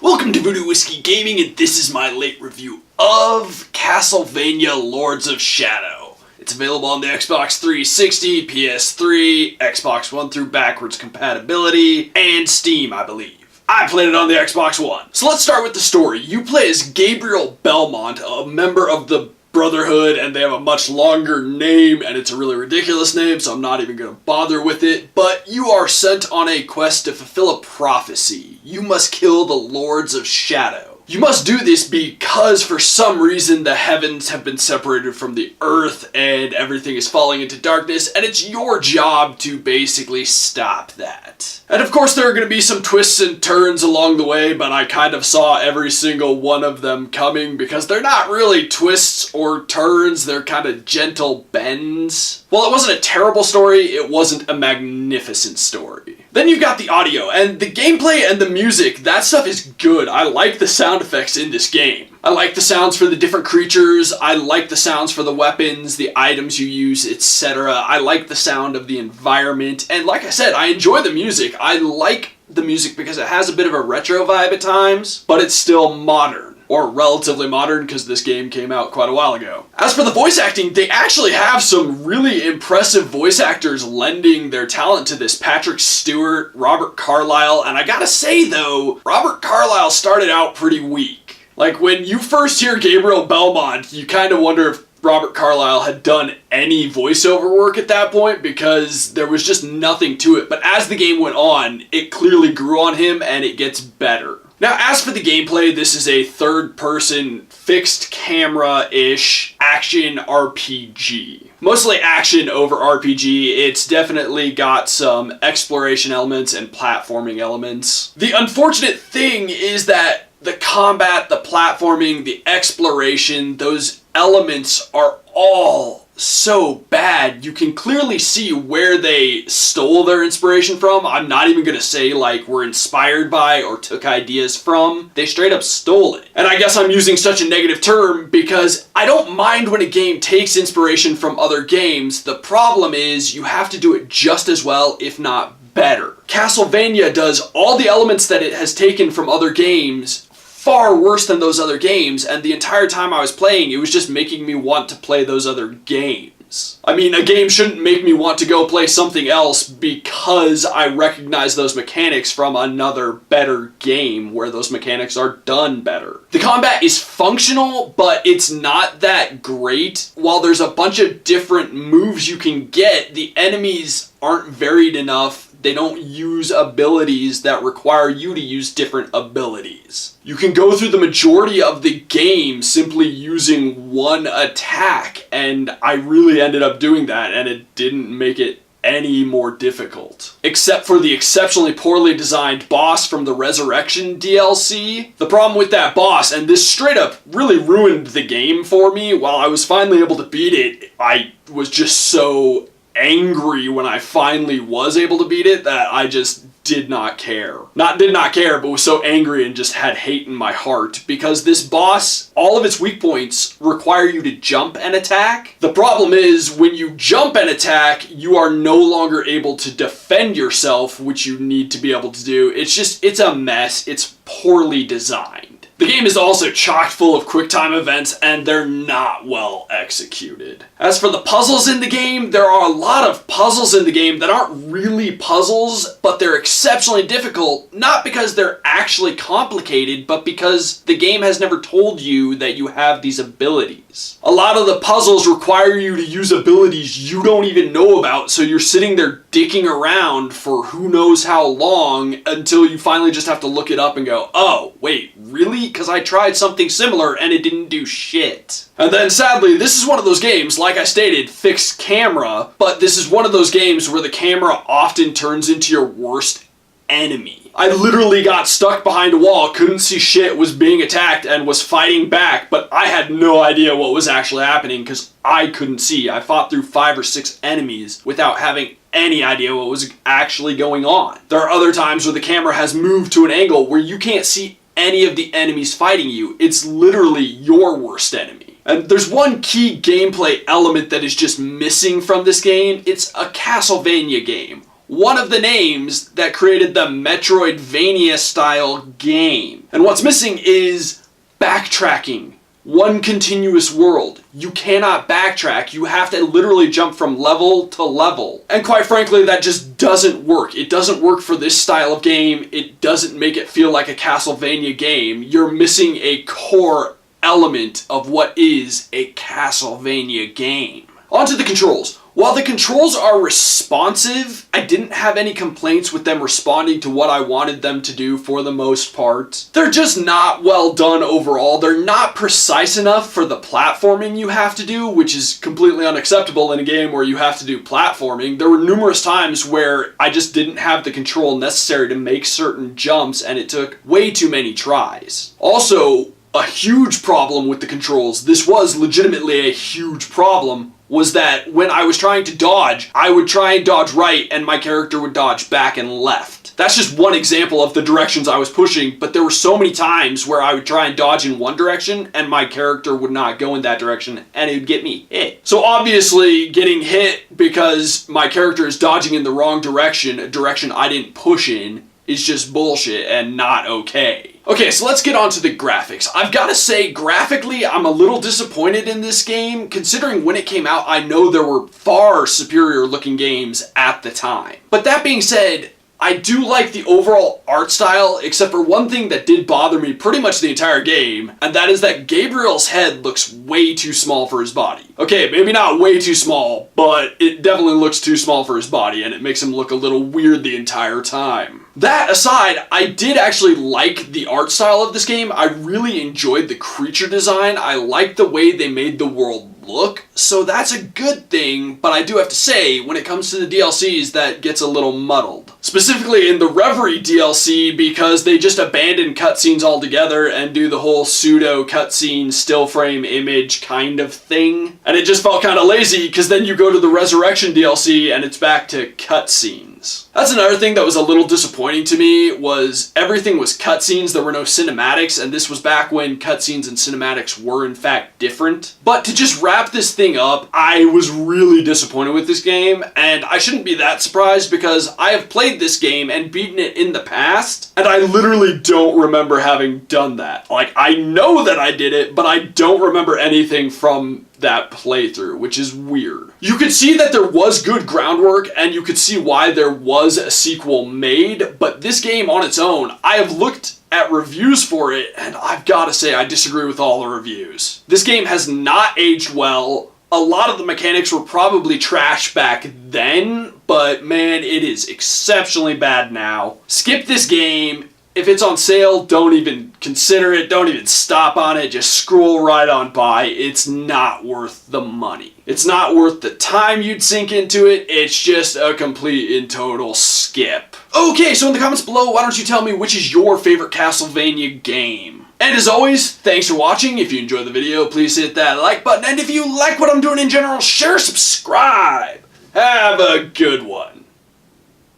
Welcome to Voodoo Whiskey Gaming, and this is my late review of Castlevania Lords of Shadow. It's available on the Xbox 360, PS3, Xbox One through backwards compatibility, and Steam, I believe. I played it on the Xbox One. So let's start with the story. You play as Gabriel Belmont, a member of the Brotherhood, and they have a much longer name, and it's a really ridiculous name, so I'm not even going to bother with it. But you are sent on a quest to fulfill a prophecy. You must kill the Lords of Shadow. You must do this because for some reason the heavens have been separated from the earth and everything is falling into darkness, and it's your job to basically stop that. And of course there are going to be some twists and turns along the way, but I kind of saw every single one of them coming because they're not really twists or turns, they're kind of gentle bends. Well, it wasn't a terrible story, it wasn't a magnificent story. Then you've got the audio, and the gameplay and the music, that stuff is good. I like the sound effects in this game. I like the sounds for the different creatures, I like the sounds for the weapons, the items you use, etc. I like the sound of the environment, and like I said, I enjoy the music. I like the music because it has a bit of a retro vibe at times, but it's still modern. Or relatively modern, because this game came out quite a while ago. As for the voice acting, they actually have some really impressive voice actors lending their talent to this. Patrick Stewart, Robert Carlyle, and I gotta say though, Robert Carlyle started out pretty weak. Like when you first hear Gabriel Belmont, you kind of wonder if Robert Carlyle had done any voiceover work at that point because there was just nothing to it. But as the game went on, it clearly grew on him and it gets better. Now, as for the gameplay, this is a third-person, fixed camera-ish action RPG. Mostly action over RPG. It's definitely got some exploration elements and platforming elements. The unfortunate thing is that the combat, the platforming, the exploration, those elements are all so bad. You can clearly see where they stole their inspiration from. I'm not even gonna say like were inspired by or took ideas from. They straight up stole it. And I guess I'm using such a negative term because I don't mind when a game takes inspiration from other games. The problem is you have to do it just as well, if not better. Castlevania does all the elements that it has taken from other games far worse than those other games, and the entire time I was playing, it was just making me want to play those other games. I mean, a game shouldn't make me want to go play something else because I recognize those mechanics from another better game where those mechanics are done better. The combat is functional, but it's not that great. While there's a bunch of different moves you can get, the enemies aren't varied enough. They don't use abilities that require you to use different abilities. You can go through the majority of the game simply using one attack, and I really ended up doing that, and it didn't make it any more difficult. Except for the exceptionally poorly designed boss from the Resurrection DLC. The problem with that boss, and this straight up really ruined the game for me, while I was finally able to beat it, I was just so angry when I finally was able to beat it that I just did not care. Not did not care, but was so angry and just had hate in my heart because this boss, all of its weak points require you to jump and attack. The problem is when you jump and attack, you are no longer able to defend yourself, which you need to be able to do. It's a mess. It's poorly designed. The game is also chock full of QuickTime events, and they're not well executed. As for the puzzles in the game, there are a lot of puzzles in the game that aren't really puzzles, but they're exceptionally difficult, not because they're actually complicated, but because the game has never told you that you have these abilities. A lot of the puzzles require you to use abilities you don't even know about, so you're sitting there dicking around for who knows how long until you finally just have to look it up and go, oh, wait, really? Because I tried something similar and it didn't do shit. And then sadly, this is one of those games, like I stated, fixed camera, but this is one of those games where the camera often turns into your worst enemy. I literally got stuck behind a wall, couldn't see shit, was being attacked, and was fighting back, but I had no idea what was actually happening because I couldn't see. I fought through 5 or 6 enemies without having any idea what was actually going on. There are other times where the camera has moved to an angle where you can't see any of the enemies fighting you. It's literally your worst enemy. And there's one key gameplay element that is just missing from this game. It's a Castlevania game. one of the names that created the Metroidvania style game. And what's missing is backtracking. One continuous world. You cannot backtrack. You have to literally jump from level to level. And quite frankly, that just doesn't work. It doesn't work for this style of game. It doesn't make it feel like a Castlevania game. You're missing a core element of what is a Castlevania game. On to the controls. While the controls are responsive, I didn't have any complaints with them responding to what I wanted them to do for the most part. They're just not well done overall. They're not precise enough for the platforming you have to do, which is completely unacceptable in a game where you have to do platforming. There were numerous times where I just didn't have the control necessary to make certain jumps, and it took way too many tries. Also, a huge problem with the controls, this was legitimately a huge problem, was that when I was trying to dodge, I would try and dodge right and my character would dodge back and left. That's just one example of the directions I was pushing, but there were so many times where I would try and dodge in one direction and my character would not go in that direction and it would get me hit. So obviously getting hit because my character is dodging in the wrong direction, a direction I didn't push in, is just bullshit and not okay. Okay, so let's get on to the graphics. I've got to say, graphically, I'm a little disappointed in this game. Considering when it came out, I know there were far superior looking games at the time. But that being said, I do like the overall art style, except for one thing that did bother me pretty much the entire game, and that is that Gabriel's head looks way too small for his body. Okay, maybe not way too small, but it definitely looks too small for his body, and it makes him look a little weird the entire time. That aside, I did actually like the art style of this game. I really enjoyed the creature design. I liked the way they made the world look, so that's a good thing, but I do have to say, when it comes to the DLCs, that gets a little muddled. Specifically in the Reverie DLC, because they just abandon cutscenes altogether and do the whole pseudo cutscene still frame image kind of thing. And it just felt kind of lazy, because then you go to the Resurrection DLC and it's back to cutscenes. That's another thing that was a little disappointing to me, was everything was cutscenes, there were no cinematics, and this was back when cutscenes and cinematics were in fact different. But to just wrap this thing up, I was really disappointed with this game, and I shouldn't be that surprised because I have played this game and beaten it in the past, and I literally don't remember having done that. Like, I know that I did it, but I don't remember anything from that playthrough, which is weird. You could see that there was good groundwork and you could see why there was a sequel made, but this game on its own, I have looked at reviews for it and I've got to say I disagree with all the reviews. This game has not aged well. A lot of the mechanics were probably trash back then, but man, it is exceptionally bad now. Skip this game. If it's on sale, don't even consider it, don't even stop on it, just scroll right on by. It's not worth the money. It's not worth the time you'd sink into it, it's just a complete and total skip. Okay, so in the comments below, why don't you tell me which is your favorite Castlevania game? And as always, thanks for watching. If you enjoyed the video, please hit that like button, and if you like what I'm doing in general, share, subscribe. Have a good one.